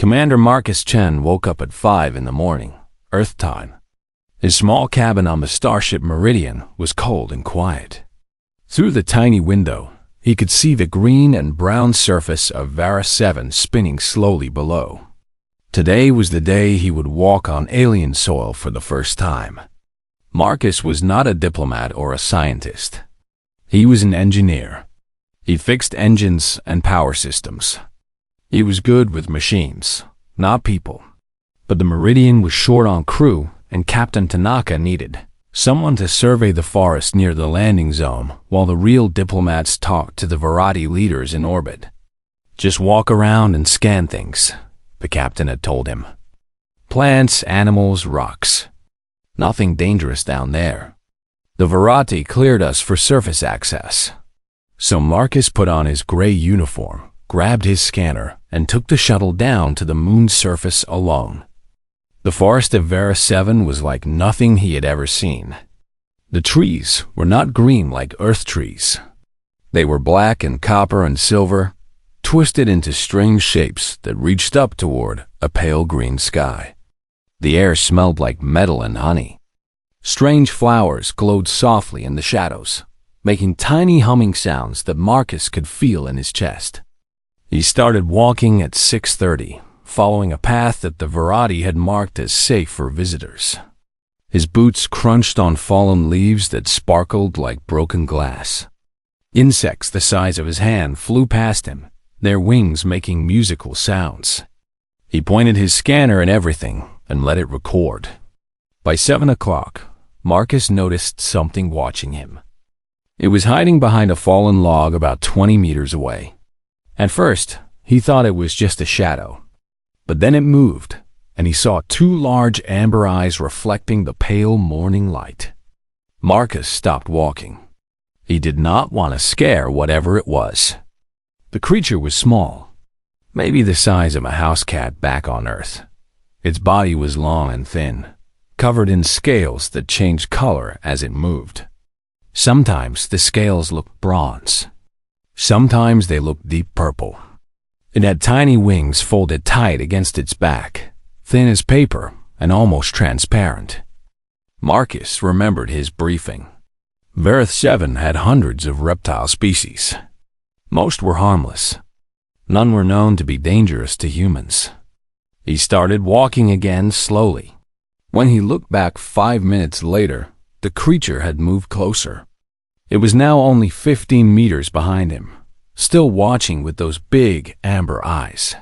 Commander Marcus Chen woke up at 5 in the morning, Earth time. His small cabin on the starship Meridian was cold and quiet. Through the tiny window, he could see the green and brown surface of Varus 7 spinning slowly below. Today was the day he would walk on alien soil for the first time. Marcus was not a diplomat or a scientist. He was an engineer. He fixed engines and power systems. He was good with machines, not people. But the Meridian was short on crew, and Captain Tanaka needed someone to survey the forest near the landing zone while the real diplomats talked to the variety leaders in orbit. Just walk around and scan things, the captain had told him. Plants, animals, rocks. Nothing dangerous down there. The variety cleared us for surface access. So Marcus put on his gray uniform, grabbed his scanner, and took the shuttle down to the moon's surface alone. The forest of Varus 7 was like nothing he had ever seen. The trees were not green like Earth trees. They were black and copper and silver, twisted into strange shapes that reached up toward a pale green sky. The air smelled like metal and honey. Strange flowers glowed softly in the shadows, making tiny humming sounds that Marcus could feel in his chest. He started walking at 6:30, following a path that the variety had marked as safe for visitors. His boots crunched on fallen leaves that sparkled like broken glass. Insects the size of his hand flew past him, their wings making musical sounds. He pointed his scanner at everything and let it record. By 7 o'clock, Marcus noticed something watching him. It was hiding behind a fallen log about 20 meters away. At first, he thought it was just a shadow. But then it moved, and he saw two large amber eyes reflecting the pale morning light. Marcus stopped walking. He did not want to scare whatever it was. The creature was small, maybe the size of a house cat back on Earth. Its body was long and thin, covered in scales that changed color as it moved. Sometimes the scales looked bronze. Sometimes they looked deep purple. It had tiny wings folded tight against its back, thin as paper and almost transparent. Marcus remembered his briefing. Varus 7 had hundreds of reptile species. Most were harmless. None were known to be dangerous to humans. He started walking again slowly. When he looked back 5 minutes later, the creature had moved closer. It was now only 15 meters behind him, still watching with those big amber eyes.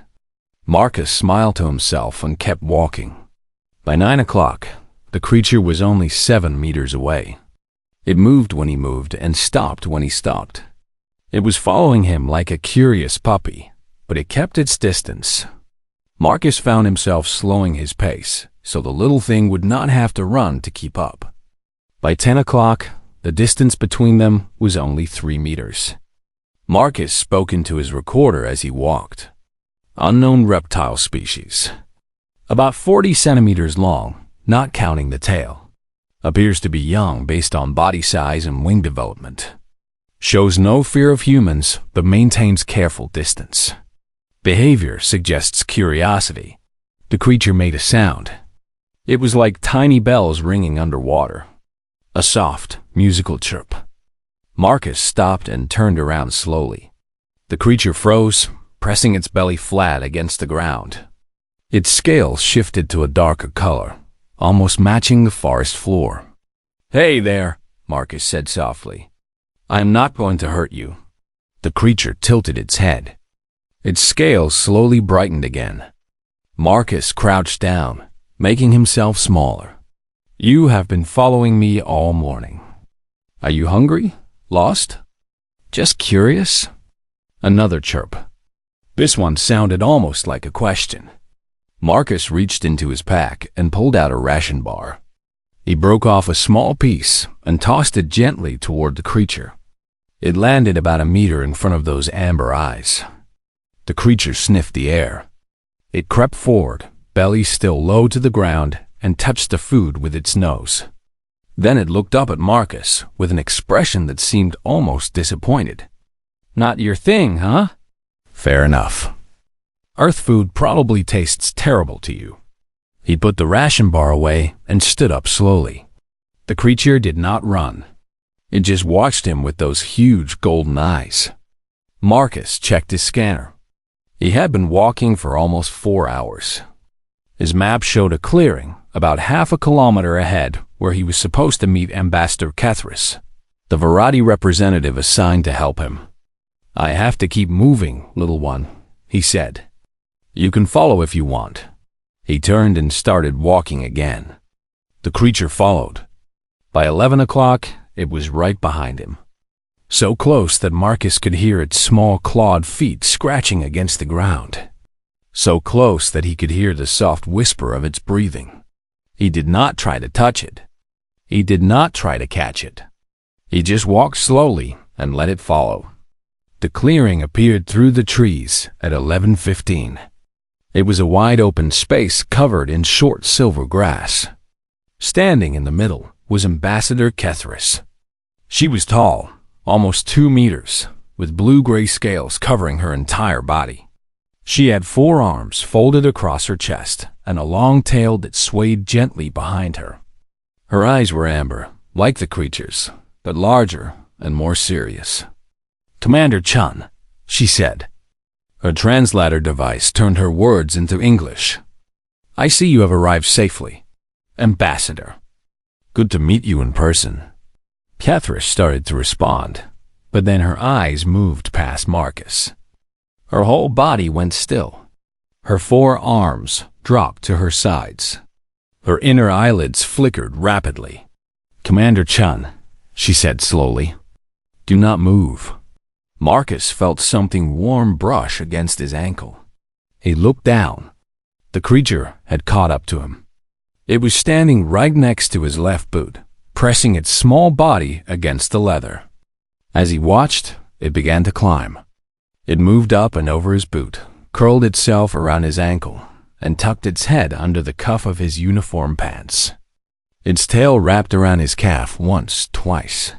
Marcus smiled to himself and kept walking. By 9 o'clock, the creature was only 7 meters away. It moved when he moved and stopped when he stopped. It was following him like a curious puppy, but it kept its distance. Marcus found himself slowing his pace, so the little thing would not have to run to keep up. By 10 o'clock, the distance between them was only 3 meters. Marcus spoke into his recorder as he walked. Unknown reptile species. About 40 centimeters long, not counting the tail. Appears to be young based on body size and wing development. Shows no fear of humans, but maintains careful distance. Behavior suggests curiosity. The creature made a sound. It was like tiny bells ringing underwater. A soft, musical chirp. Marcus stopped and turned around slowly. The creature froze, pressing its belly flat against the ground. Its scales shifted to a darker color, almost matching the forest floor. "Hey there," Marcus said softly. "I am not going to hurt you." The creature tilted its head. Its scales slowly brightened again. Marcus crouched down, making himself smaller. "You have been following me all morning. Are you hungry? Lost? Just curious?" Another chirp. This one sounded almost like a question. Marcus reached into his pack and pulled out a ration bar. He broke off a small piece and tossed it gently toward the creature. It landed about a meter in front of those amber eyes. The creature sniffed the air. It crept forward, belly still low to the ground, and touched the food with its nose. Then it looked up at Marcus with an expression that seemed almost disappointed. "Not your thing, huh?" "Fair enough." Earth food probably tastes terrible to you." He put the ration bar away and stood up slowly. The creature did not run. It just watched him with those huge golden eyes. Marcus checked his scanner. He had been walking for almost 4 hours. His map showed a clearing about half a kilometer ahead where he was supposed to meet Ambassador Kethris, the Varadi representative assigned to help him. "I have to keep moving, little one," he said. "You can follow if you want." He turned and started walking again. The creature followed. By 11 o'clock, it was right behind him. So close that Marcus could hear its small clawed feet scratching against the ground. So close that he could hear the soft whisper of its breathing. He did not try to touch it. He did not try to catch it. He just walked slowly and let it follow. The clearing appeared through the trees at 11:15. It was a wide open space covered in short silver grass. Standing in the middle was Ambassador Kethris. She was tall, almost 2 meters, with blue-gray scales covering her entire body. She had 4 arms folded across her chest and a long tail that swayed gently behind her. Her eyes were amber, like the creature's, but larger and more serious. "Commander Chun," she said. Her translator device turned her words into English. "I see you have arrived safely. Ambassador. Good to meet you in person." Kethris started to respond, but then her eyes moved past Marcus. Her whole body went still. Her 4 arms dropped to her sides. Her inner eyelids flickered rapidly. "Commander Chun," she said slowly, "do not move." Marcus felt something warm brush against his ankle. He looked down. The creature had caught up to him. It was standing right next to his left boot, pressing its small body against the leather. As he watched, it began to climb. It moved up and over his boot, curled itself around his ankle, and tucked its head under the cuff of his uniform pants. Its tail wrapped around his calf once, twice.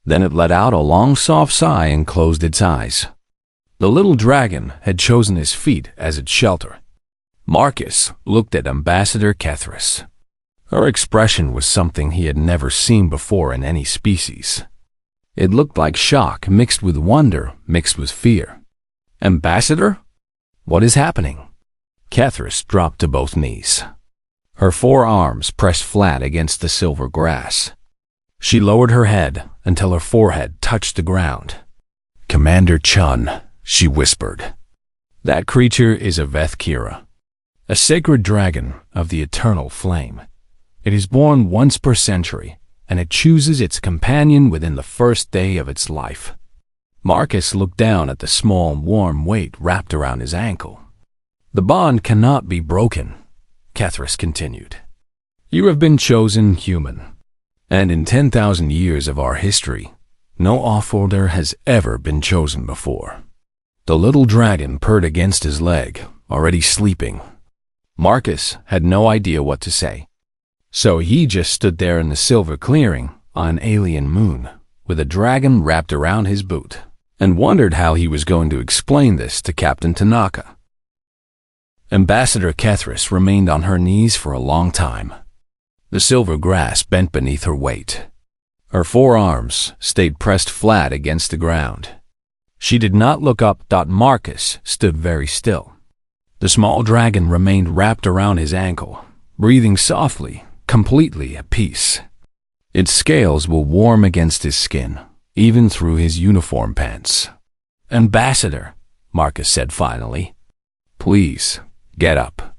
Then it let out a long, soft sigh and closed its eyes. The little dragon had chosen his feet as its shelter. Marcus looked at Ambassador Kethris. Her expression was something he had never seen before in any species. It looked like shock mixed with wonder, mixed with fear. "Ambassador? What is happening?" Kethris dropped to both knees. Her 4 arms pressed flat against the silver grass. She lowered her head until her forehead touched the ground. "Commander Chun," she whispered. "That creature is a Vethkira, a sacred dragon of the eternal flame. It is born once per century, and it chooses its companion within the first day of its life." Marcus looked down at the small, warm weight wrapped around his ankle. "The bond cannot be broken," Kethris continued. "You have been chosen human. And in 10,000 years of our history, no offworlder has ever been chosen before." The little dragon purred against his leg, already sleeping. Marcus had no idea what to say. So he just stood there in the silver clearing on an alien moon, with a dragon wrapped around his boot, and wondered how he was going to explain this to Captain Tanaka. Ambassador Kethris remained on her knees for a long time. The silver grass bent beneath her weight. Her 4 arms stayed pressed flat against the ground. She did not look up. Marcus stood very still. The small dragon remained wrapped around his ankle, breathing softly, completely at peace. Its scales were warm against his skin, even through his uniform pants. "Ambassador," Marcus said finally, "please, get up.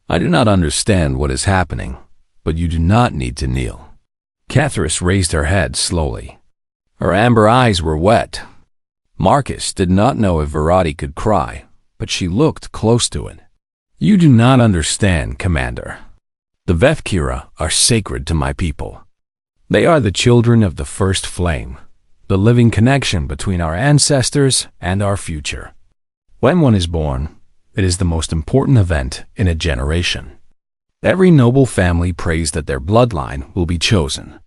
I do not understand what is happening, but you do not need to kneel." Kethris raised her head slowly. Her amber eyes were wet. Marcus did not know if Varadi could cry, but she looked close to it. "You do not understand, Commander. The Vethkira are sacred to my people. They are the children of the first flame, the living connection between our ancestors and our future. When one is born, it is the most important event in a generation. Every noble family prays that their bloodline will be chosen."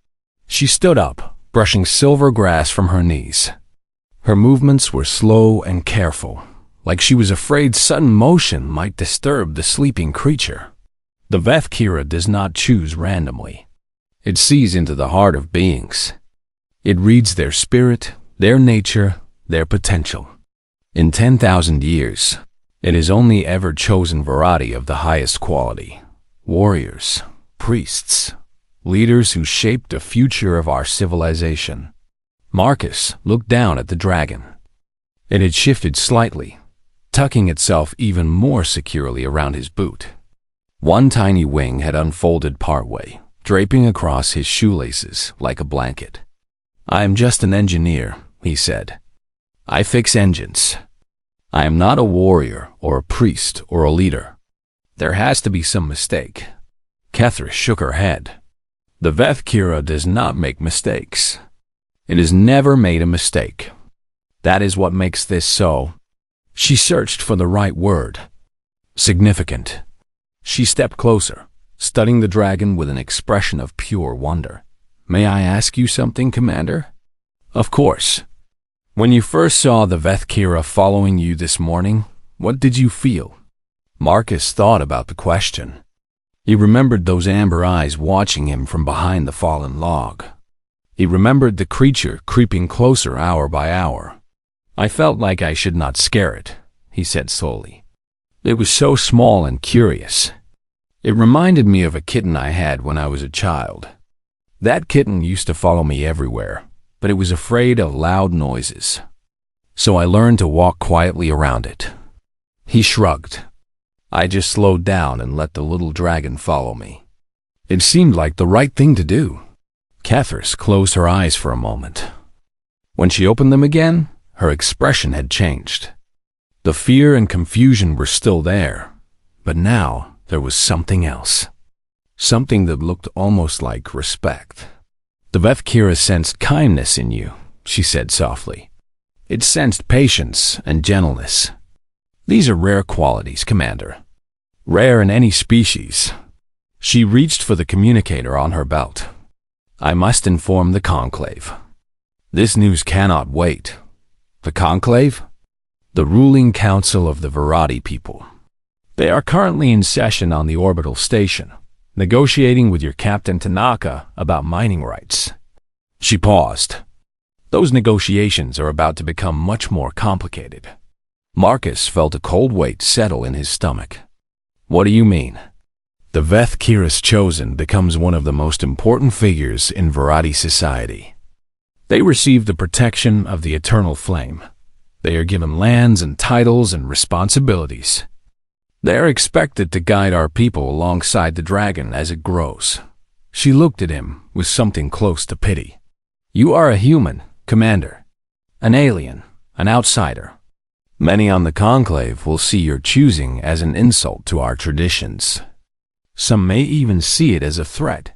She stood up, brushing silver grass from her knees. Her movements were slow and careful, like she was afraid sudden motion might disturb the sleeping creature. The Vethkira does not choose randomly. It sees into the heart of beings. It reads their spirit, their nature, their potential. In 10,000 years, it has only ever chosen variety of the highest quality. Warriors, priests, leaders who shaped the future of our civilization. Marcus looked down at the dragon. It had shifted slightly, tucking itself even more securely around his boot. One tiny wing had unfolded partway, draping across his shoelaces like a blanket. "I am just an engineer," he said. "I fix engines. I am not a warrior or a priest or a leader. There has to be some mistake." Kethris shook her head. "The Vethkira does not make mistakes. It has never made a mistake. That is what makes this so." She searched for the right word. Significant. She stepped closer, studying the dragon with an expression of pure wonder. "May I ask you something, Commander?" "Of course. When you first saw the Vethkira following you this morning, what did you feel?" Marcus thought about the question. He remembered those amber eyes watching him from behind the fallen log. He remembered the creature creeping closer hour by hour. "I felt like I should not scare it," he said slowly. "It was so small and curious. It reminded me of a kitten I had when I was a child. That kitten used to follow me everywhere, but it was afraid of loud noises. So I learned to walk quietly around it." He shrugged. "I just slowed down and let the little dragon follow me. It seemed like the right thing to do." Kethris closed her eyes for a moment. When she opened them again, her expression had changed. The fear and confusion were still there, but now there was something else. Something that looked almost like respect. "The Vethkira sensed kindness in you," she said softly. "It sensed patience and gentleness. These are rare qualities, Commander. Rare in any species." She reached for the communicator on her belt. "I must inform the Conclave. This news cannot wait." "The Conclave?" "The ruling council of the Verati people. They are currently in session on the orbital station, negotiating with your Captain Tanaka about mining rights." She paused. "Those negotiations are about to become much more complicated." Marcus felt a cold weight settle in his stomach. "What do you mean?" "The Vethkira's chosen becomes one of the most important figures in Verati society. They receive the protection of the eternal flame. They are given lands and titles and responsibilities. They are expected to guide our people alongside the dragon as it grows." She looked at him with something close to pity. "You are a human, Commander. An alien, an outsider. Many on the Conclave will see your choosing as an insult to our traditions. Some may even see it as a threat."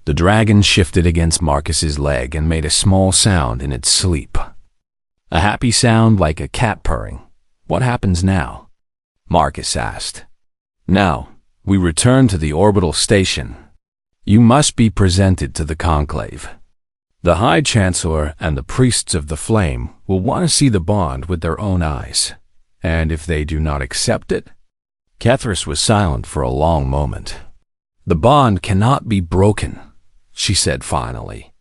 The dragon shifted against Marcus's leg and made a small sound in its sleep. A happy sound like a cat purring. "What happens now?" Marcus asked. "Now, we return to the orbital station. You must be presented to the Conclave. The High Chancellor and the priests of the Flame will want to see the bond with their own eyes. And if they do not accept it..." Kethris was silent for a long moment. "The bond cannot be broken," she said finally.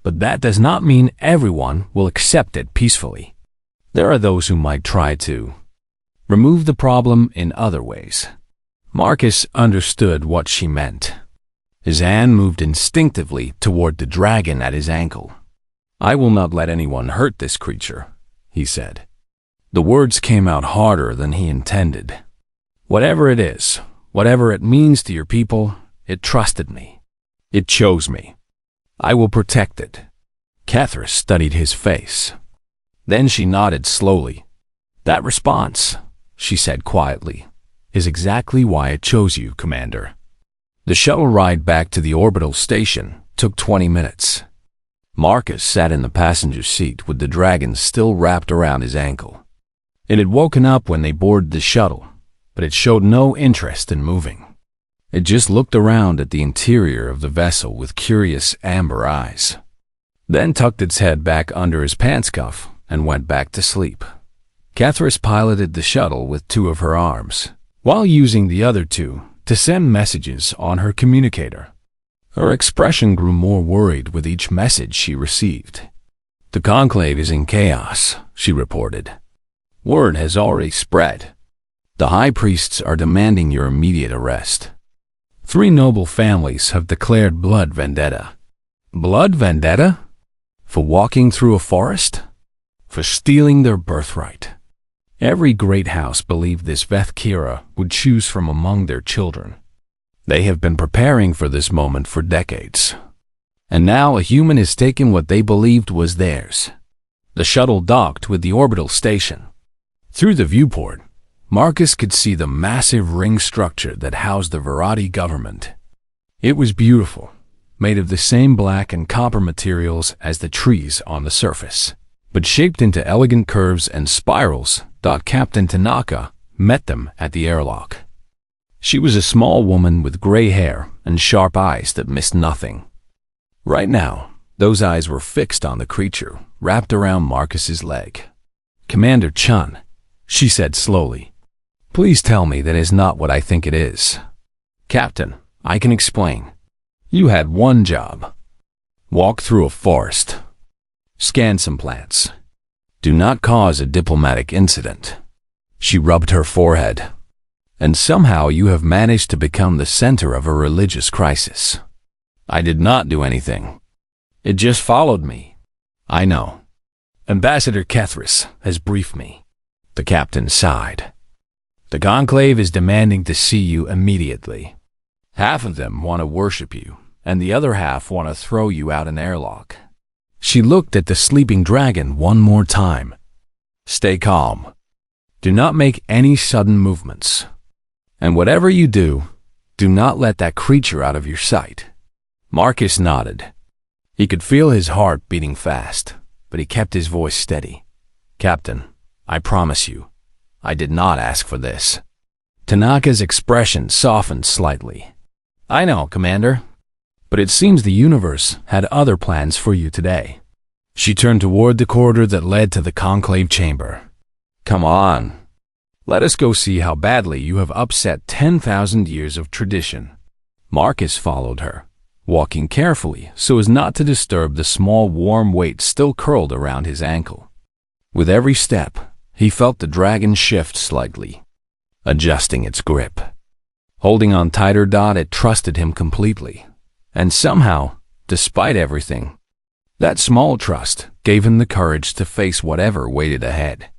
"But that does not mean everyone will accept it peacefully. There are those who might try to remove the problem in other ways." Marcus understood what she meant. His hand moved instinctively toward the dragon at his ankle. "I will not let anyone hurt this creature," he said. The words came out harder than he intended. "Whatever it is, whatever it means to your people, it trusted me. It chose me. I will protect it." Kethris studied his face. Then she nodded slowly. "That response," she said quietly, "is exactly why it chose you, Commander." The shuttle ride back to the orbital station took 20 minutes. Marcus sat in the passenger seat with the dragon still wrapped around his ankle. It had woken up when they boarded the shuttle, but it showed no interest in moving. It just looked around at the interior of the vessel with curious amber eyes, then tucked its head back under his pants cuff and went back to sleep. Catherine piloted the shuttle with two of her arms, while using the other two to send messages on her communicator. Her expression grew more worried with each message she received. "The conclave is in chaos," she reported. "Word has already spread. The high priests are demanding your immediate arrest. 3 noble families have declared blood vendetta." Blood vendetta? For walking through a forest? For stealing their birthright? Every great house believed this Vethkira would choose from among their children. They have been preparing for this moment for decades. And now a human has taken what they believed was theirs. The shuttle docked with the orbital station. Through the viewport, Marcus could see the massive ring structure that housed the Verati government. It was beautiful, made of the same black and copper materials as the trees on the surface, but shaped into elegant curves and spirals. Captain Tanaka met them at the airlock. She was a small woman with gray hair and sharp eyes that missed nothing. Right now, those eyes were fixed on the creature wrapped around Marcus's leg. "Commander Chun," she said slowly, "please tell me that is not what I think it is." "Captain, I can explain. You had one job. Walk through a forest. Scan some plants. Do not cause a diplomatic incident." She rubbed her forehead. "And somehow you have managed to become the center of a religious crisis." "I did not do anything. It just followed me." "I know. Ambassador Kethris has briefed me." The captain sighed. "The conclave is demanding to see you immediately. Half of them want to worship you, and the other half want to throw you out an airlock." She looked at the sleeping dragon one more time. "Stay calm. Do not make any sudden movements. And whatever you do, do not let that creature out of your sight." Marcus nodded. He could feel his heart beating fast, but he kept his voice steady. "Captain, I promise you, I did not ask for this." Tanaka's expression softened slightly. "I know, Commander, but it seems the universe had other plans for you today." She turned toward the corridor that led to the conclave chamber. "Come on. Let us go see how badly you have upset 10,000 years of tradition." Marcus followed her, walking carefully so as not to disturb the small warm weight still curled around his ankle. With every step, he felt the dragon shift slightly, adjusting its grip. Holding on tighter, it trusted him completely. And somehow, despite everything, that small trust gave him the courage to face whatever waited ahead.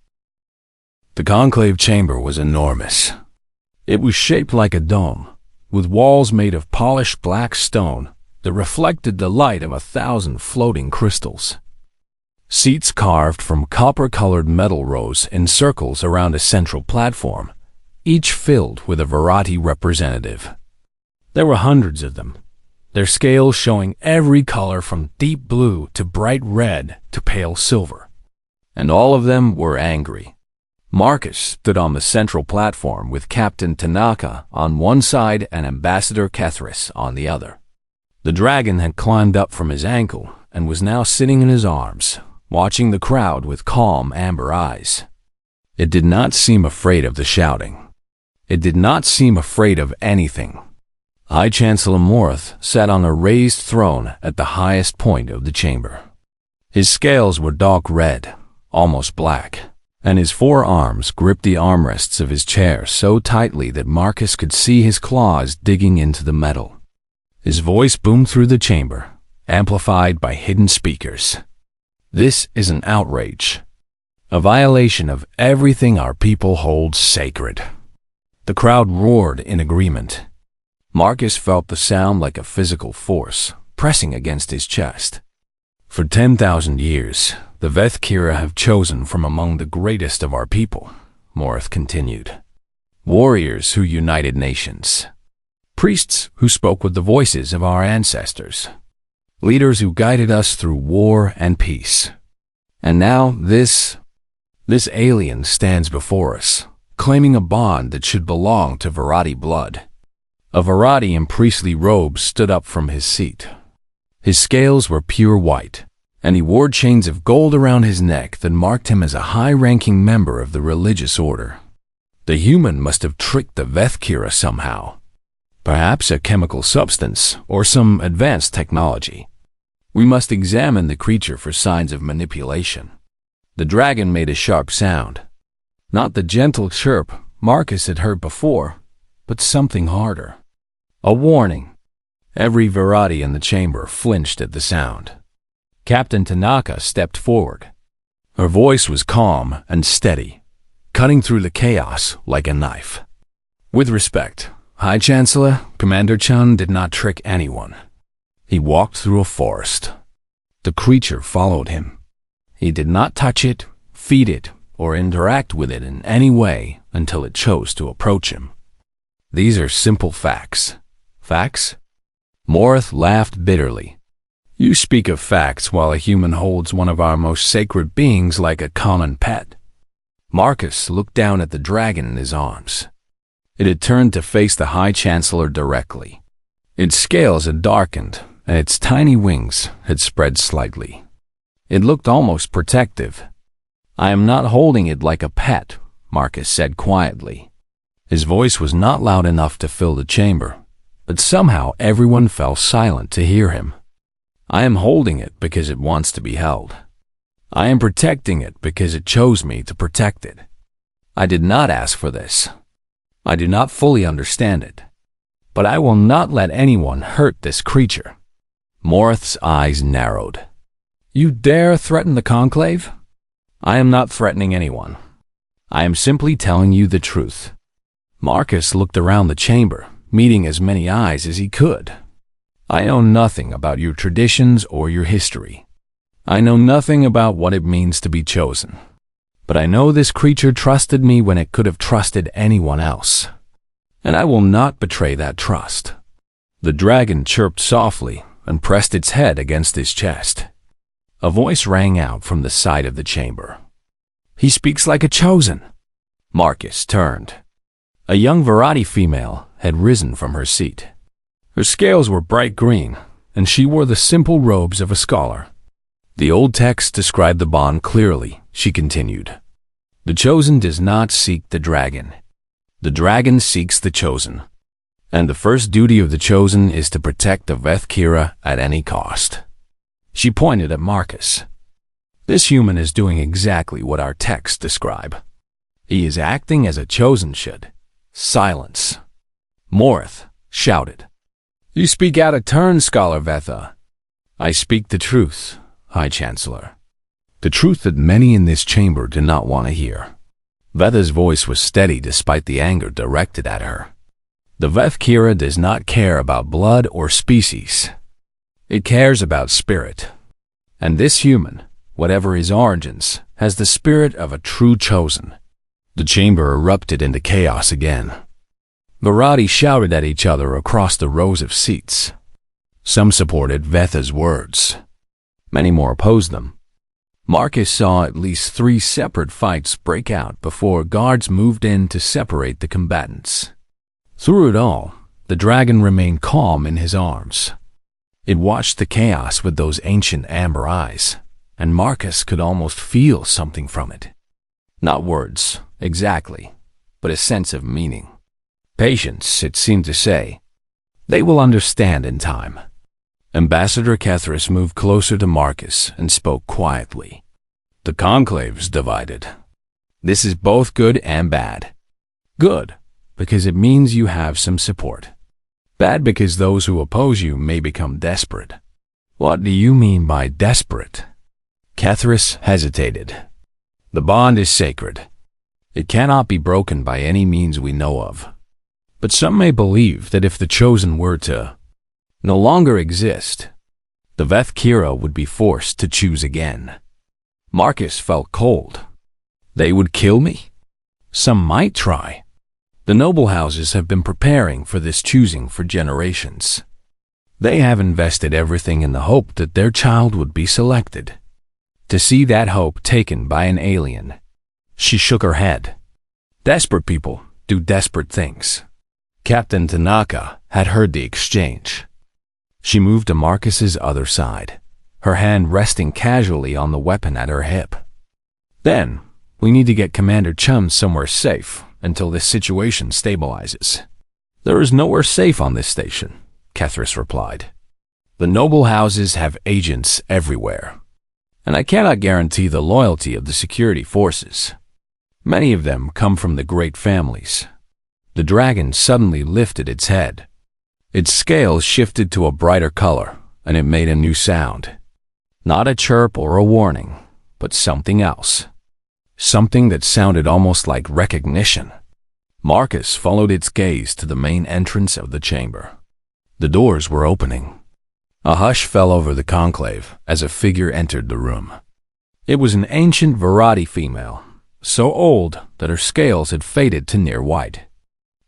The conclave chamber was enormous. It was shaped like a dome, with walls made of polished black stone that reflected the light of 1,000 floating crystals. Seats carved from copper-colored metal rose in circles around a central platform, each filled with a Verati representative. There were hundreds of them, their scales showing every color from deep blue to bright red to pale silver. And all of them were angry. Marcus stood on the central platform with Captain Tanaka on one side and Ambassador Kethris on the other. The dragon had climbed up from his ankle and was now sitting in his arms, watching the crowd with calm amber eyes. It did not seem afraid of the shouting. It did not seem afraid of anything. High Chancellor Morth sat on a raised throne at the highest point of the chamber. His scales were dark red, almost black, and his 4 arms gripped the armrests of his chair so tightly that Marcus could see his claws digging into the metal. His voice boomed through the chamber, amplified by hidden speakers. "This is an outrage, a violation of everything our people holds sacred." The crowd roared in agreement. Marcus felt the sound like a physical force pressing against his chest. "For 10,000 years, the Vethkira have chosen from among the greatest of our people," Morth continued. "Warriors who united nations. Priests who spoke with the voices of our ancestors. Leaders who guided us through war and peace. And now this alien stands before us, claiming a bond that should belong to Verati blood." A Verati in priestly robes stood up from his seat. His scales were pure white, and he wore chains of gold around his neck that marked him as a high-ranking member of the religious order. The human must have tricked the Vethkira somehow. Perhaps a chemical substance or some advanced technology. We must examine the creature for signs of manipulation. The dragon made a sharp sound. Not the gentle chirp Marcus had heard before, but something harder. A warning. Every Virati in the chamber flinched at the sound. Captain Tanaka stepped forward. Her voice was calm and steady, cutting through the chaos like a knife. With respect, High Chancellor, Commander Chun did not trick anyone. He walked through a forest. The creature followed him. He did not touch it, feed it, or interact with it in any way until it chose to approach him. These are simple facts. Facts? Morith laughed bitterly. You speak of facts while a human holds one of our most sacred beings like a common pet. Marcus looked down at the dragon in his arms. It had turned to face the High Chancellor directly. Its scales had darkened, and its tiny wings had spread slightly. It looked almost protective. I am not holding it like a pet, Marcus said quietly. His voice was not loud enough to fill the chamber, but somehow everyone fell silent to hear him. I am holding it because it wants to be held. I am protecting it because it chose me to protect it. I did not ask for this. I do not fully understand it. But I will not let anyone hurt this creature. Morith's eyes narrowed. You dare threaten the Conclave? I am not threatening anyone. I am simply telling you the truth. Marcus looked around the chamber, meeting as many eyes as he could. I know nothing about your traditions or your history. I know nothing about what it means to be chosen. But I know this creature trusted me when it could have trusted anyone else. And I will not betray that trust. The dragon chirped softly and pressed its head against his chest. A voice rang out from the side of the chamber. He speaks like a chosen. Marcus turned. A young Virati female had risen from her seat. Her scales were bright green, and she wore the simple robes of a scholar. The old text described the bond clearly, she continued. The chosen does not seek the dragon. The dragon seeks the chosen. And the first duty of the chosen is to protect the Vethkira at any cost. She pointed at Marcus. This human is doing exactly what our texts describe. He is acting as a chosen should. Silence. Morith shouted. You speak out of turn, Scholar Vetha. I speak the truth, High Chancellor. The truth that many in this chamber did not want to hear. Vetha's voice was steady despite the anger directed at her. The Vethkira does not care about blood or species. It cares about spirit. And this human, whatever his origins, has the spirit of a true chosen. The chamber erupted into chaos again. Virati shouted at each other across the rows of seats. Some supported Vetha's words. Many more opposed them. Marcus saw at least 3 separate fights break out before guards moved in to separate the combatants. Through it all, the dragon remained calm in his arms. It watched the chaos with those ancient amber eyes, and Marcus could almost feel something from it. Not words, exactly, but a sense of meaning. Patience, it seemed to say. They will understand in time. Ambassador Kethris moved closer to Marcus and spoke quietly. The conclave's divided. This is both good and bad. Good, because it means you have some support. Bad because those who oppose you may become desperate. What do you mean by desperate? Kethris hesitated. The bond is sacred. It cannot be broken by any means we know of. But some may believe that if the chosen were to no longer exist, the Vethkira would be forced to choose again. Marcus felt cold. They would kill me? Some might try. The noble houses have been preparing for this choosing for generations. They have invested everything in the hope that their child would be selected. To see that hope taken by an alien. She shook her head. Desperate people do desperate things. Captain Tanaka had heard the exchange. She moved to Marcus's other side. her hand resting casually on the weapon at her hip. "Then, we need to get Commander Chum somewhere safe until this situation stabilizes." "There is nowhere safe on this station," Kethris replied. "The noble houses have agents everywhere, and I cannot guarantee the loyalty of the security forces. Many of them come from the great families." The dragon suddenly lifted its head. Its scales shifted to a brighter color, and it made a new sound. Not a chirp or a warning, but something else. Something that sounded almost like recognition. Marcus followed its gaze to the main entrance of the chamber. The doors were opening. A hush fell over the conclave as a figure entered the room. It was an ancient Varadi female, so old that her scales had faded to near white.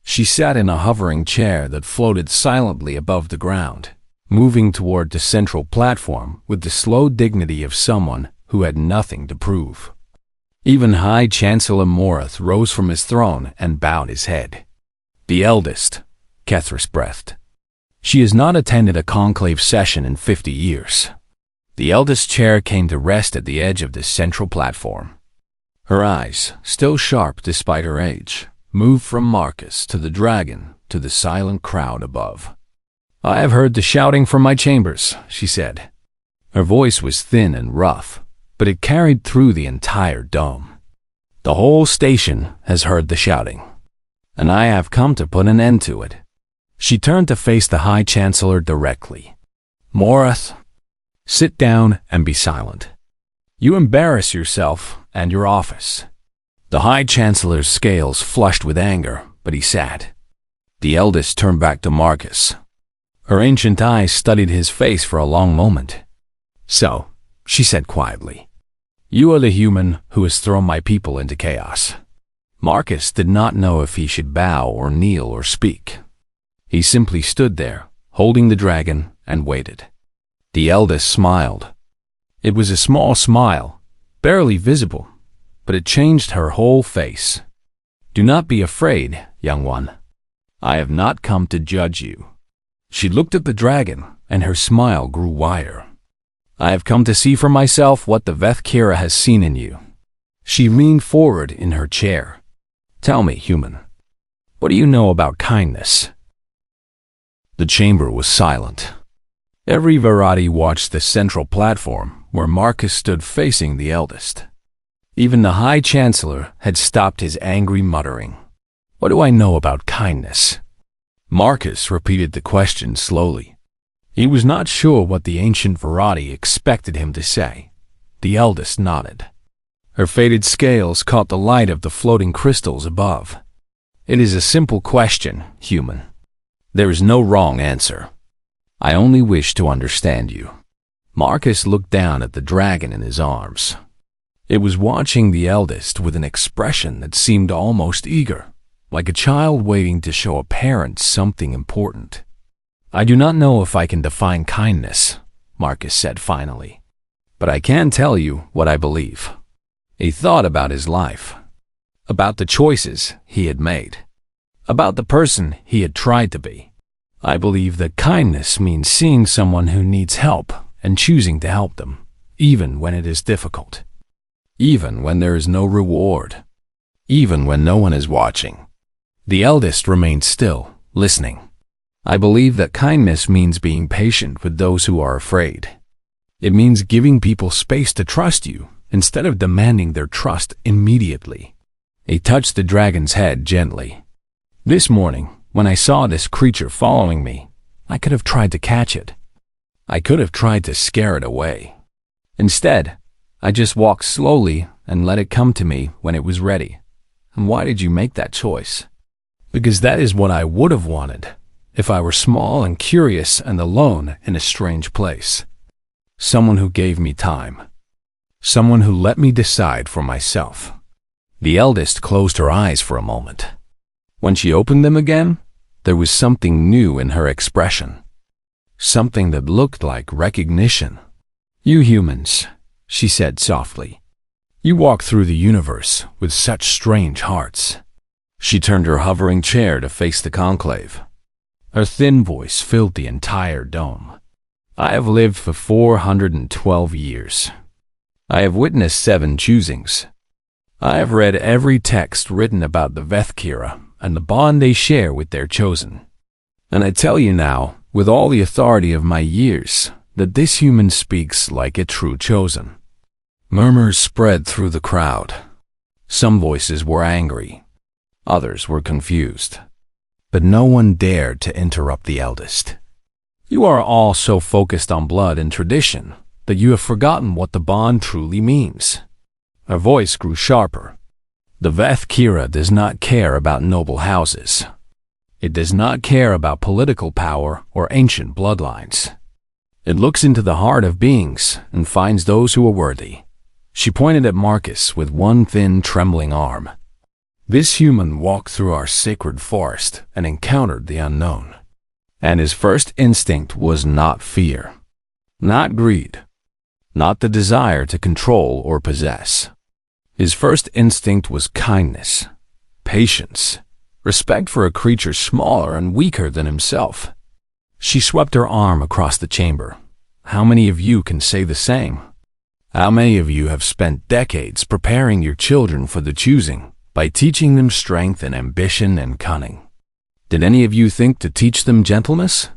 She sat in a hovering chair that floated silently above the ground, moving toward the central platform with the slow dignity of someone who had nothing to prove. Even High Chancellor Morath rose from his throne and bowed his head. "The eldest," Kethris breathed. "She has not attended a conclave session in 50 years." The eldest chair came to rest at the edge of the central platform. Her eyes, still sharp despite her age, moved from Marcus to the dragon to the silent crowd above. "I have heard the shouting from my chambers," she said. Her voice was thin and rough, but it carried through the entire dome. "The whole station has heard the shouting, and I have come to put an end to it." She turned to face the High Chancellor directly. "Morath, sit down and be silent. You embarrass yourself and your office." The High Chancellor's scales flushed with anger, but he sat. The eldest turned back to Marcus. Her ancient eyes studied his face for a long moment. "So," she said quietly, "you are the human who has thrown my people into chaos." Marcus did not know if he should bow or kneel or speak. He simply stood there, holding the dragon, and waited. The eldest smiled. It was a small smile, barely visible, but it changed her whole face. "Do not be afraid, young one. I have not come to judge you." She looked at the dragon, and her smile grew wider. "I have come to see for myself what the Vethkira has seen in you." She leaned forward in her chair. "Tell me, human, what do you know about kindness?" The chamber was silent. Every Varadi watched the central platform where Marcus stood facing the eldest. Even the High Chancellor had stopped his angry muttering. "What do I know about kindness?" Marcus repeated the question slowly. He was not sure what the ancient Varadi expected him to say. The eldest nodded. Her faded scales caught the light of the floating crystals above. "It is a simple question, human. There is no wrong answer. I only wish to understand you." Marcus looked down at the dragon in his arms. It was watching the eldest with an expression that seemed almost eager, like a child waiting to show a parent something important. "I do not know if I can define kindness," Marcus said finally, "but I can tell you what I believe." He thought about his life, about the choices he had made, about the person he had tried to be. "I believe that kindness means seeing someone who needs help and choosing to help them, even when it is difficult. Even when there is no reward. Even when no one is watching." The eldest remained still, listening. "I believe that kindness means being patient with those who are afraid. It means giving people space to trust you instead of demanding their trust immediately." He touched the dragon's head gently. "This morning, when I saw this creature following me, I could have tried to catch it. I could have tried to scare it away. Instead, I just walked slowly and let it come to me when it was ready. And why did you make that choice?" "Because that is what I would have wanted if I were small and curious and alone in a strange place. Someone who gave me time. Someone who let me decide for myself." The eldest closed her eyes for a moment. When she opened them again, there was something new in her expression. Something that looked like recognition. "You humans," she said softly. "You walk through the universe with such strange hearts." She turned her hovering chair to face the conclave. Her thin voice filled the entire dome. I have lived for 412 years. I have witnessed 7 choosings. I have read every text written about the Vethkira and the bond they share with their chosen. And I tell you now, with all the authority of my years, that this human speaks like a true chosen. Murmurs spread through the crowd. Some voices were angry. Others were confused. But no one dared to interrupt the eldest. You are all so focused on blood and tradition that you have forgotten what the bond truly means. Her voice grew sharper. The Vethkira does not care about noble houses. It does not care about political power or ancient bloodlines. It looks into the heart of beings and finds those who are worthy. She pointed at Marcus with one thin, trembling arm. This human walked through our sacred forest and encountered the unknown. And his first instinct was not fear, not greed, not the desire to control or possess. His first instinct was kindness, patience, respect for a creature smaller and weaker than himself. She swept her arm across the chamber. How many of you can say the same? How many of you have spent decades preparing your children for the choosing by teaching them strength and ambition and cunning? Did any of you think to teach them gentleness?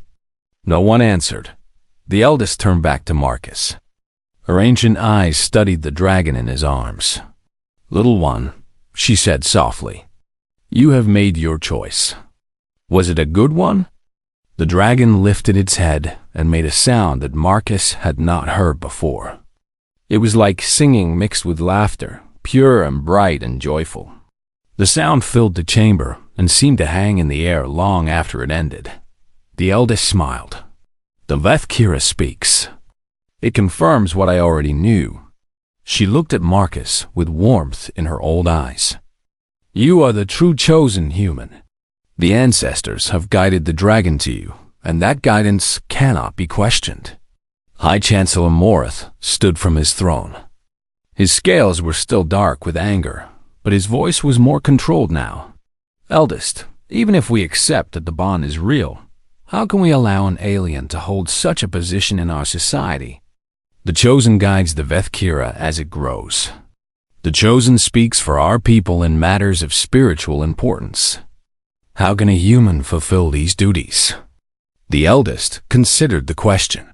No one answered. The eldest turned back to Marcus. Her ancient eyes studied the dragon in his arms. Little one, she said softly, you have made your choice. Was it a good one? The dragon lifted its head and made a sound that Marcus had not heard before. It was like singing mixed with laughter, pure and bright and joyful. The sound filled the chamber and seemed to hang in the air long after it ended. The eldest smiled. The Vethkira speaks. It confirms what I already knew. She looked at Marcus with warmth in her old eyes. You are the true chosen human. The ancestors have guided the dragon to you, and that guidance cannot be questioned. High Chancellor Morith stood from his throne. His scales were still dark with anger, but his voice was more controlled now. Eldest, even if we accept that the bond is real, how can we allow an alien to hold such a position in our society? The chosen guides the Vethkira as it grows. The chosen speaks for our people in matters of spiritual importance. How can a human fulfill these duties? The eldest considered the question.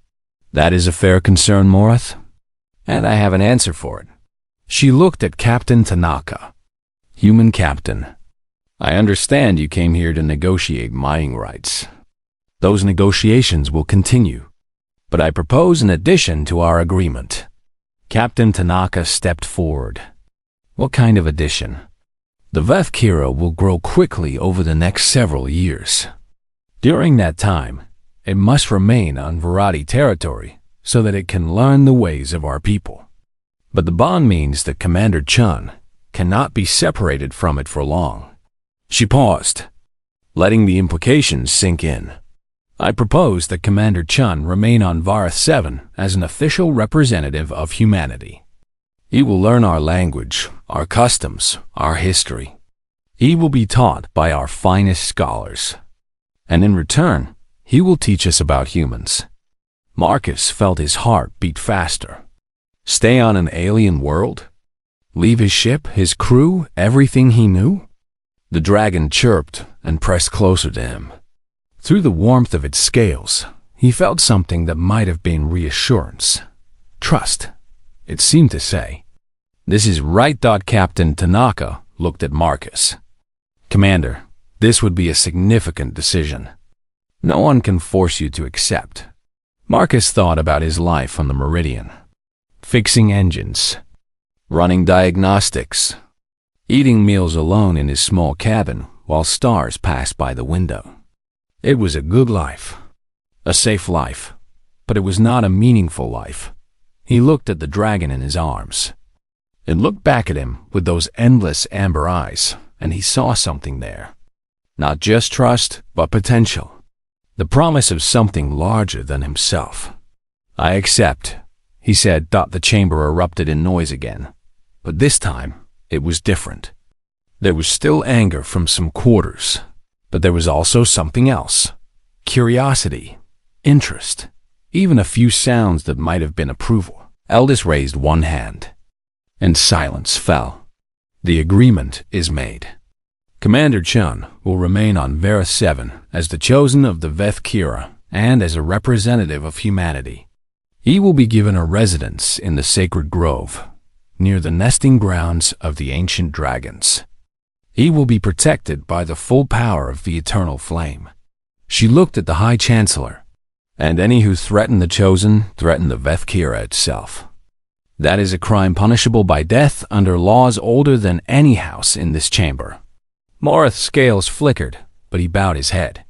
That is a fair concern, Morith, and I have an answer for it. She looked at Captain Tanaka. Human captain, I understand you came here to negotiate mining rights. Those negotiations will continue, but I propose an addition to our agreement. Captain Tanaka stepped forward. What kind of addition? The Vethkira will grow quickly over the next several years. During that time, it must remain on Virati territory so that it can learn the ways of our people. But the bond means that Commander Chun cannot be separated from it for long. She paused, letting the implications sink in. I propose that Commander Chun remain on Varith 7 as an official representative of humanity. He will learn our language, our customs, our history. He will be taught by our finest scholars. And in return, he will teach us about humans. Marcus felt his heart beat faster. Stay on an alien world? Leave his ship, his crew, everything he knew? The dragon chirped and pressed closer to him. Through the warmth of its scales, he felt something that might have been reassurance. Trust, it seemed to say. This is right. Captain Tanaka looked at Marcus. Commander, this would be a significant decision. No one can force you to accept. Marcus thought about his life on the Meridian. Fixing engines, running diagnostics, eating meals alone in his small cabin while stars passed by the window. It was a good life, a safe life, but it was not a meaningful life. He looked at the dragon in his arms. It looked back at him with those endless amber eyes, and he saw something there. Not just trust, but potential. The promise of something larger than himself. I accept, he said. The chamber erupted in noise again, but this time it was different. There was still anger from some quarters, but there was also something else. Curiosity, interest. even a few sounds that might have been approval. Eldest raised one hand, and silence fell. The agreement is made. Commander Chun will remain on Vera 7 as the chosen of the Veth Kira and as a representative of humanity. He will be given a residence in the sacred grove, near the nesting grounds of the ancient dragons. He will be protected by the full power of the eternal flame. She looked at the High Chancellor, and any who threaten the chosen threaten the Veth Kira itself. That is a crime punishable by death under laws older than any house in this chamber. Morith's scales flickered, but he bowed his head,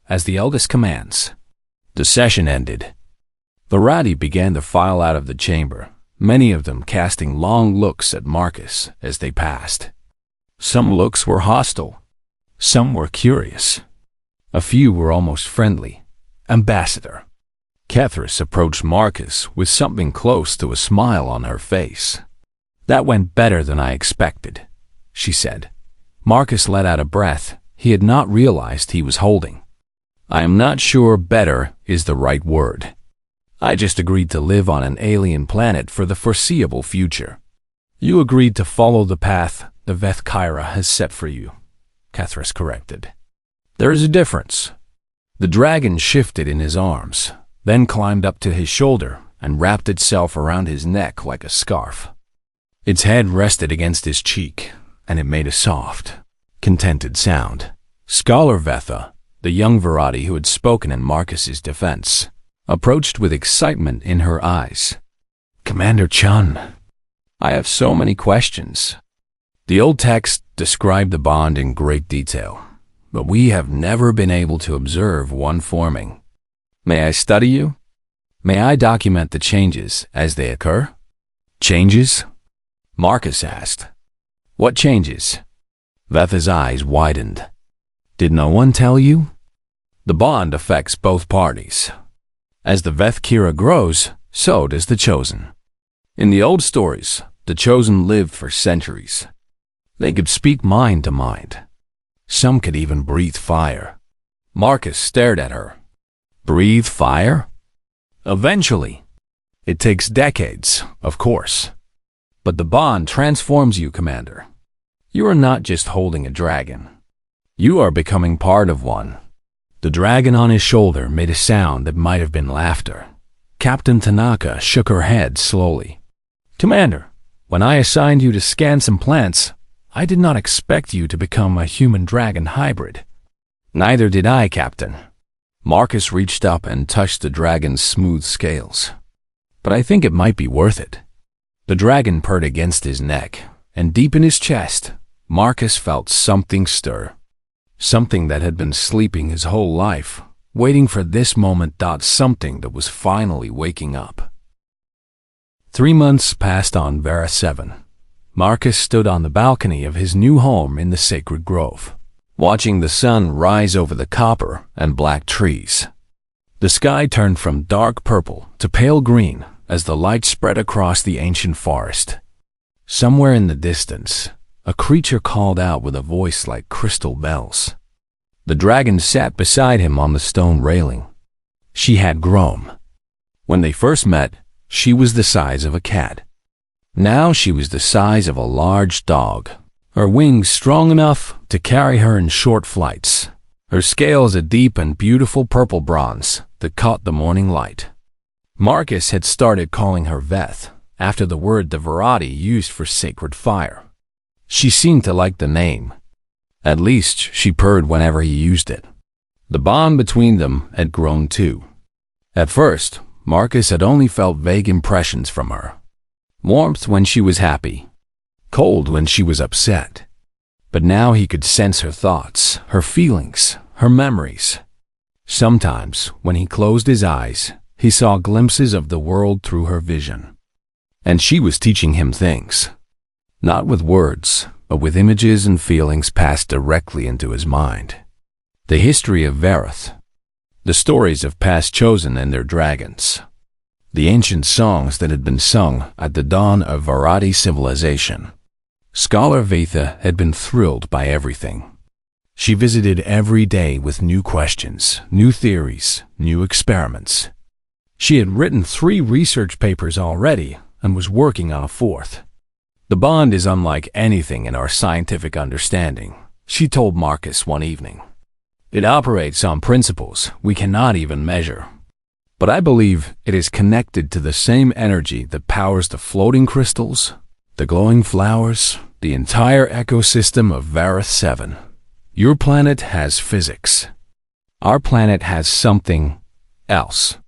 as the eldest commands. The session ended. The Radi began to file out of the chamber, many of them casting long looks at Marcus as they passed. Some looks were hostile, some were curious. A few were almost friendly. Ambassador. Kethris approached Marcus with something close to a smile on her face. That went better than I expected, she said. Marcus let out a breath he had not realized he was holding. I am not sure better is the right word. I just agreed to live on an alien planet for the foreseeable future. You agreed to follow the path the Veth Kira has set for you, Kethris corrected. There is a difference. The dragon shifted in his arms, then climbed up to his shoulder and wrapped itself around his neck like a scarf. Its head rested against his cheek, and it made a soft, contented sound. Scholar Vetha, the young Virati who had spoken in Marcus's defense, approached with excitement in her eyes. Commander Chun, I have so many questions. The old text described the bond in great detail, but we have never been able to observe one forming. May I study you? May I document the changes as they occur? Changes? Marcus asked. What changes? Vetha's eyes widened. Did no one tell you? The bond affects both parties. As the Veth Kira grows, so does the Chosen. In the old stories, the Chosen lived for centuries. They could speak mind to mind. Some could even breathe fire. Marcus stared at her. Breathe fire? Eventually. It takes decades, of course. But the bond transforms you, Commander. You are not just holding a dragon. You are becoming part of one. The dragon on his shoulder made a sound that might have been laughter. Captain Tanaka shook her head slowly. Commander, when I assigned you to scan some plants, I did not expect you to become a human-dragon hybrid. Neither did I, Captain. Marcus reached up and touched the dragon's smooth scales. But I think it might be worth it. The dragon purred against his neck, and deep in his chest, Marcus felt something stir. Something that had been sleeping his whole life, waiting for this moment. Something that was finally waking up. 3 months passed on Vera 7. Marcus stood on the balcony of his new home in the sacred grove, watching the sun rise over the copper and black trees. The sky turned from dark purple to pale green as the light spread across the ancient forest. Somewhere in the distance, a creature called out with a voice like crystal bells. The dragon sat beside him on the stone railing. She had grown. When they first met, she was the size of a cat. Now she was the size of a large dog, her wings strong enough to carry her in short flights, her scales a deep and beautiful purple bronze that caught the morning light. Marcus had started calling her Veth, after the word the Virati used for sacred fire. She seemed to like the name. At least she purred whenever he used it. The bond between them had grown too. At first, Marcus had only felt vague impressions from her. Warmth when she was happy, cold when she was upset. But now he could sense her thoughts, her feelings, her memories. Sometimes, when he closed his eyes, he saw glimpses of the world through her vision. And she was teaching him things. Not with words, but with images and feelings passed directly into his mind. The history of Vareth, the stories of past Chosen and their dragons, the ancient songs that had been sung at the dawn of Virati civilization. Scholar Vetha had been thrilled by everything. She visited every day with new questions, new theories, new experiments. She had written 3 research papers already and was working on a 4th. The bond is unlike anything in our scientific understanding, she told Marcus one evening. It operates on principles we cannot even measure. But I believe it is connected to the same energy that powers the floating crystals, the glowing flowers, the entire ecosystem of Varith 7. Your planet has physics. Our planet has something else.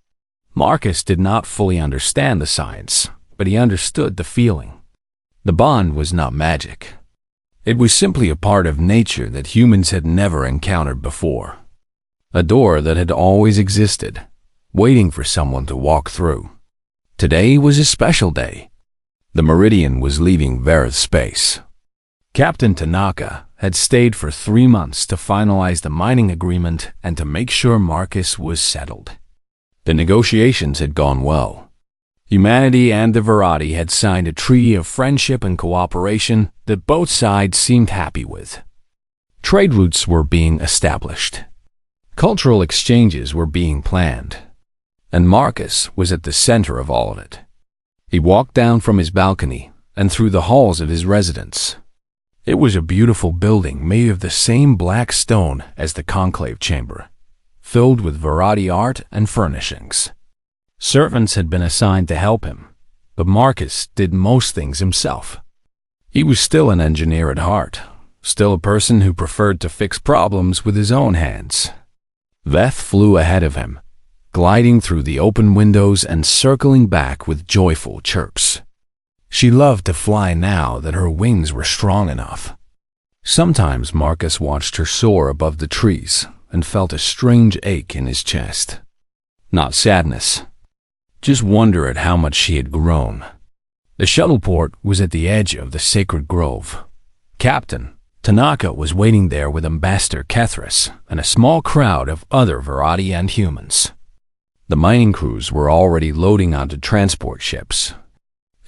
Marcus did not fully understand the science, but he understood the feeling. The bond was not magic. It was simply a part of nature that humans had never encountered before. A door that had always existed, waiting for someone to walk through. Today was a special day. The Meridian was leaving Varith space. Captain Tanaka had stayed for 3 months to finalize the mining agreement and to make sure Marcus was settled. The negotiations had gone well. Humanity and the Virati had signed a treaty of friendship and cooperation that both sides seemed happy with. Trade routes were being established. Cultural exchanges were being planned. And Marcus was at the center of all of it. He walked down from his balcony and through the halls of his residence. It was a beautiful building made of the same black stone as the conclave chamber, filled with Virati art and furnishings. Servants had been assigned to help him, but Marcus did most things himself. He was still an engineer at heart, still a person who preferred to fix problems with his own hands. Veth flew ahead of him, gliding through the open windows and circling back with joyful chirps. She loved to fly now that her wings were strong enough. Sometimes Marcus watched her soar above the trees and felt a strange ache in his chest. Not sadness, just wonder at how much she had grown. The shuttleport was at the edge of the sacred grove. Captain Tanaka was waiting there with Ambassador Kethris and a small crowd of other Virati and humans. The mining crews were already loading onto transport ships.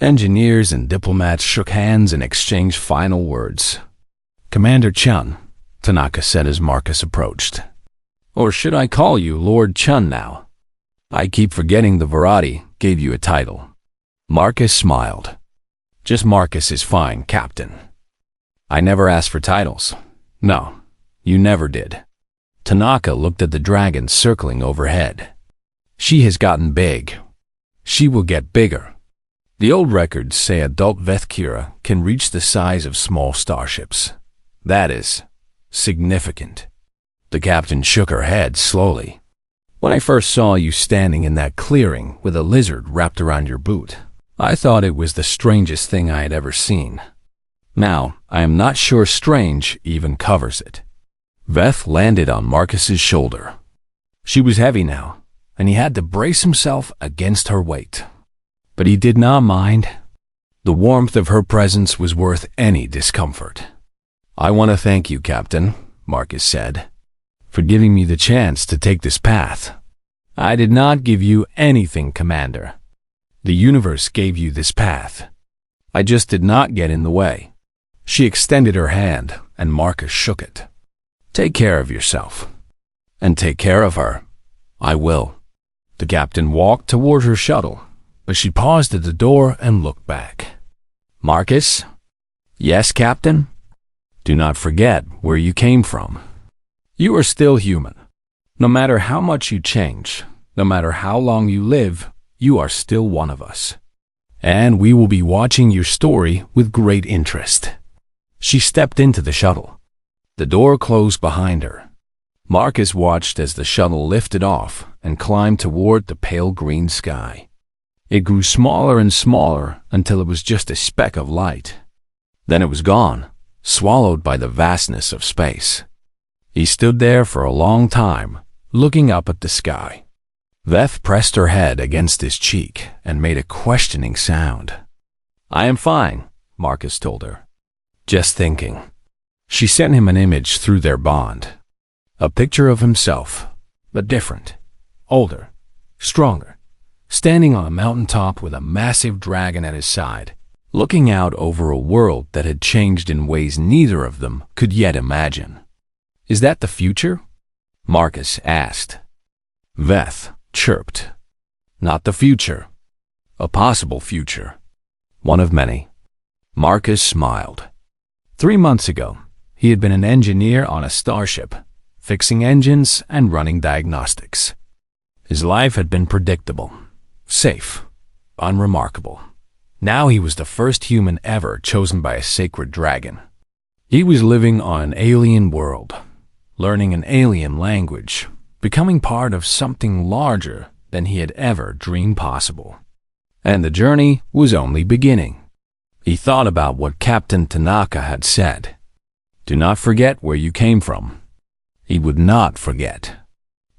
Engineers and diplomats shook hands and exchanged final words. "Commander Chun," Tanaka said as Marcus approached. "Or should I call you Lord Chun now? I keep forgetting the Virati gave you a title." Marcus smiled. "Just Marcus is fine, Captain. I never asked for titles. No, you never did." Tanaka looked at the dragon circling overhead. "She has gotten big. She will get bigger. The old records say adult Vethkira can reach the size of small starships. That is significant." The captain shook her head slowly. "When I first saw you standing in that clearing with a lizard wrapped around your boot, I thought it was the strangest thing I had ever seen. Now, I am not sure strange even covers it." Veth landed on Marcus's shoulder. She was heavy now, and he had to brace himself against her weight. But he did not mind. The warmth of her presence was worth any discomfort. "I want to thank you, Captain," Marcus said, "for giving me the chance to take this path. I did not give you anything, Commander. The universe gave you this path. I just did not get in the way." She extended her hand, and Marcus shook it. "Take care of yourself. And take care of her." "I will." The captain walked toward her shuttle, but she paused at the door and looked back. "Marcus?" "Yes, Captain?" "Do not forget where you came from. You are still human. No matter how much you change, no matter how long you live, you are still one of us. And we will be watching your story with great interest." She stepped into the shuttle. The door closed behind her. Marcus watched as the shuttle lifted off and climbed toward the pale green sky. It grew smaller and smaller until it was just a speck of light. Then it was gone, swallowed by the vastness of space. He stood there for a long time, looking up at the sky. Veth pressed her head against his cheek and made a questioning sound. "I am fine," Marcus told her. "Just thinking." She sent him an image through their bond. A picture of himself, but different, older, stronger, standing on a mountaintop with a massive dragon at his side, looking out over a world that had changed in ways neither of them could yet imagine. "Is that the future?" Marcus asked. Veth chirped. not the future. A possible future. One of many. Marcus smiled. 3 months ago, he had been an engineer on a starship, fixing engines and running diagnostics. His life had been predictable, safe, unremarkable. Now he was the first human ever chosen by a sacred dragon. He was living on an alien world, learning an alien language, becoming part of something larger than he had ever dreamed possible. And the journey was only beginning. He thought about what Captain Tanaka had said. Do not forget where you came from. He would not forget.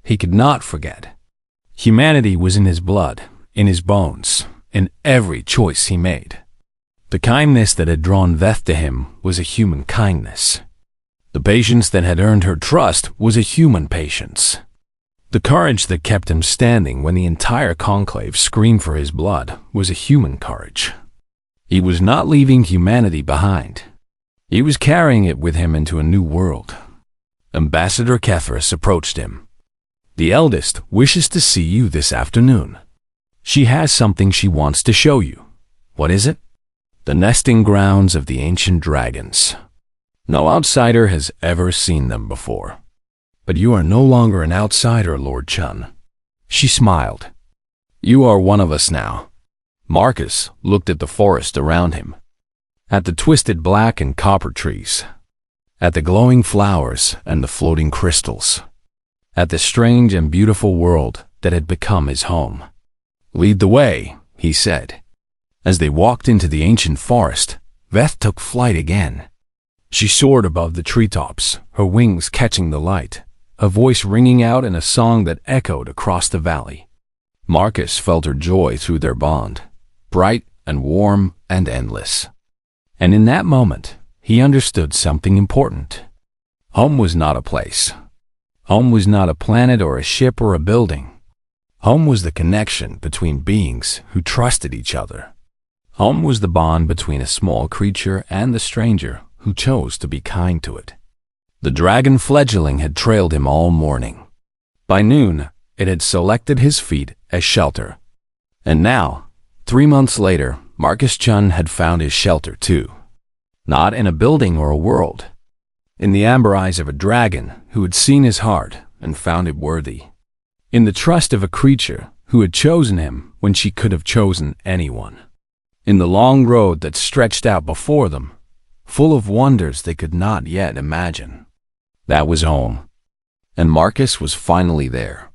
He could not forget. Humanity was in his blood, in his bones, in every choice he made. The kindness that had drawn Veth to him was a human kindness. The patience that had earned her trust was a human patience. The courage that kept him standing when the entire conclave screamed for his blood was a human courage. He was not leaving humanity behind. He was carrying it with him into a new world. Ambassador Kethris approached him. The eldest wishes to see you this afternoon. She has something she wants to show you. What is it? The nesting grounds of the ancient dragons. No outsider has ever seen them before. But you are no longer an outsider, Lord Chun. She smiled. You are one of us now. Marcus looked at the forest around him, at the twisted black and copper trees, at the glowing flowers and the floating crystals, at the strange and beautiful world that had become his home. Lead the way, he said. As they walked into the ancient forest, Veth took flight again. She soared above the treetops, her wings catching the light, a voice ringing out in a song that echoed across the valley. Marcus felt her joy through their bond, bright and warm and endless. And in that moment, he understood something important. Home was not a place. Home was not a planet or a ship or a building. Home was the connection between beings who trusted each other. Home was the bond between a small creature and the stranger who chose to be kind to it. The dragon Fledgling had trailed him all morning. By noon, it had selected his feet as shelter. And now, 3 months later, Marcus Chun had found his shelter too. Not in a building or a world. In the amber eyes of a dragon who had seen his heart and found it worthy. In the trust of a creature who had chosen him when she could have chosen anyone. In the long road that stretched out before them, full of wonders they could not yet imagine. That was home. And Marcus was finally there.